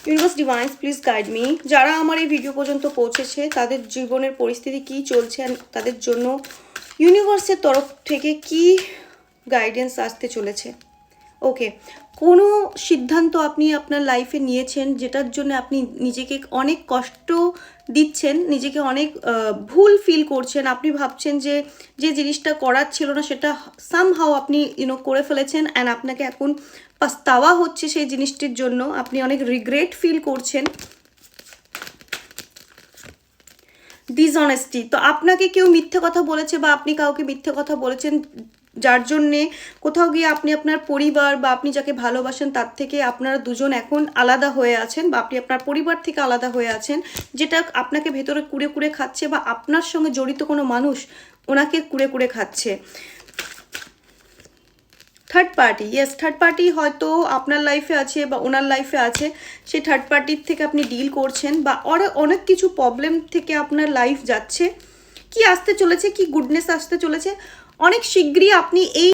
Universe divines please guide me. যারা আমার এই ভিডিও পর্যন্ত পৌঁছেছে তাদের জীবনের পরিস্থিতি কী চলছে, তাদের জন্য ইউনিভার্সের তরফ থেকে কি গাইডেন্স আসতে চলেছে। ওকে, কোনো সিদ্ধান্ত আপনি আপনার লাইফে নিয়েছেন যেটার জন্য আপনি নিজেকে অনেক কষ্ট দিচ্ছেন, নিজেকে অনেক ভুল ফিল করছেন, আপনি ভাবছেন যে যে জিনিসটা করার ছিল না সেটা সামহাও আপনি করে ফেলেছেন অ্যান্ড আপনাকে এখন পাস্তাওয়া হচ্ছে সেই জিনিসটির জন্য, আপনি অনেক রিগ্রেট ফিল করছেন। ডিসঅনেস্টি, তো আপনাকে কেউ মিথ্যে কথা বলেছে বা আপনি কাউকে মিথ্যে কথা বলেছেন, যার জন্যে কোথাও গিয়ে আপনি আপনার পরিবার বা আপনি যাকে ভালোবাসেন তার থেকে আপনারা দুজন এখন আলাদা হয়ে আছেন বা আপনি আপনার পরিবার থেকে আলাদা হয়ে আছেন, যেটা আপনাকে ভেতরে কুড়ে কুড়ে খাচ্ছে বা আপনার সঙ্গে জড়িত কোনো মানুষ ওনাকে কুড়ে কুড়ে খাচ্ছে। Third party, yes, third party হয়তো আপনার লাইফে আছে বা ওনার লাইফে আছে, সেই থার্ড পার্টির থেকে আপনি ডিল করছেন বা অনেক কিছু প্রবলেম থেকে আপনার লাইফ যাচ্ছে। কি আসতে চলেছে, কি গুডনেস আসতে চলেছে, অনেক শীঘ্রই আপনি এই